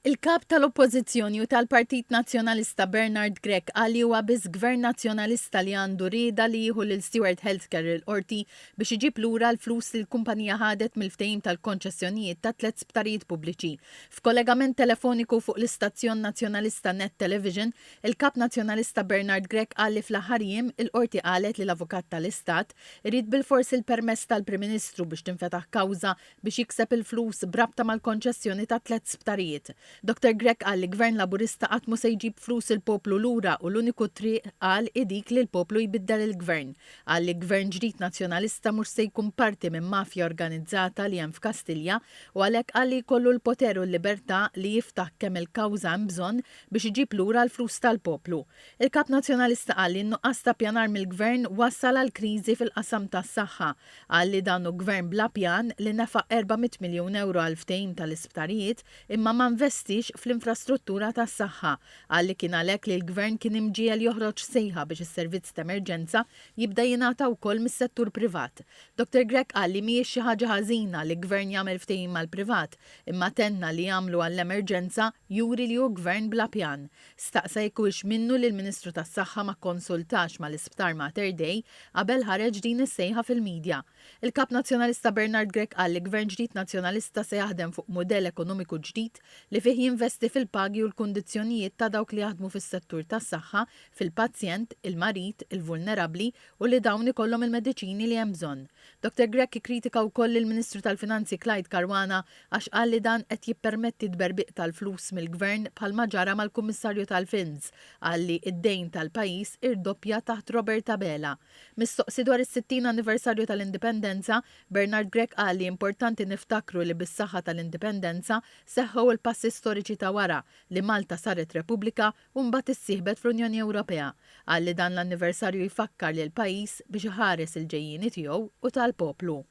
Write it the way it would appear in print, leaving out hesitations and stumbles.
Il-kap tal-Oppożizzjoni u tal-Partit Nazzjonalista Bernard Grech qal li huwa biss Gvern Nazzjonalista li għandu rieda li jieħu lil Stewart Healthcare il-qorti biex iġib lura l-flus li l-kumpanija ħadet mill-ftehim tal-konċessjonijiet ta' 3 sptarijiet pubbliċi. F'kollegament telefoniku fuq l-istazzjon Nazzjonalista Net Television, il-kap Nazzjonalista Bernard Grech qal li fl-aħħar jiem il-qorti qalet li l-Avukat tal-Istat irid bil-fors il-permess tal-Prim Ministru biex tinfetaħ kawża biex jikseb il-flus brabta mal-konċessjoni ta' 3 sptarijiet. Dr. Grech qal li Gvern Laburista qatt mu se jġib flus il-poplu lura u l-uniku triq qal idik li l-poplu jbiddel il-Gvern. Qal li Gvern ġdid Nazzjonalista mhux se jkun parti minn mafja organizzata li hemm f'Kastilja u għalhekk qal li jkollu l-poter u l-libertà li jiftaħ kemm il-kawża hemm bżonn biex iġib lura l-flus tal-poplu. Il-Kap Nazzjonalista qal li n-nuqqas ta' pjanar mill-Gvern wassal għal kriżi fil-qasam tas-saħħa. Qal li dan hu Gvern bla pjan li nefaq 400 miljun euro għal ftehim tal-isptarijiet imma ma investix fl-infrastruttura tas-saħħa. Qal li kien għalhekk li l-Gvern kien imġiel joħroġ sejħa biex is-servizz ta' emerġenza jibda jingħata wkoll mis-settur privat. Dr. Grech qal li mhijiex xi ħaġa ħażina li l-Gvern jagħmel ftehim mal-privat, imma tenna li jagħmlu għall-emerġenza juri li hu Gvern bla pjan. Staqsa jekk huwiex minnu li l-Ministru tas-Saħħa ma konsultax mal-Isptar Mater Dei qabel ħareġ din is-sejħa fil-midja. Il-Kap Nazzjonalista Bernard Grech qal li Gvern ġdid Nazzjonalista se jaħdem fuq mudell ekonomiku ġdid li fih jinvesti fil-pagi u l-kundizzjonijiet ta' dawk li jaħdmu fis-settur tas-saħħa, fil-pazjent, il-marit, il-vulnerabbli u li dawn ikollhom il-mediċini li hemm bżonn. Dr. Grech ikkritika wkoll il-Ministru tal-Finanzi Clyde Caruana għax qal li dan qed jippermetti tberbiq tal-flus mill-Gvern bħalma ġara mal-Kummissarju tal-Finns qal li id-dejn tal-pajjiż irdoppja taħt Robert Abela. Mistoqsi dwar is-60 anniversarju tal-Indipendenza, Bernard Grech qal li importanti niftakru li bis-saħħa tal-Indipendenza seħħu il-passi storiċi ta' wara li Malta saret Repubblika u mbagħad issieħbet fl-Unjoni Ewropea. Qal li dan l-anniversarju jfakkar lil pajjiż biex iħares il-ġejjieni tiegħu u tal-poplu.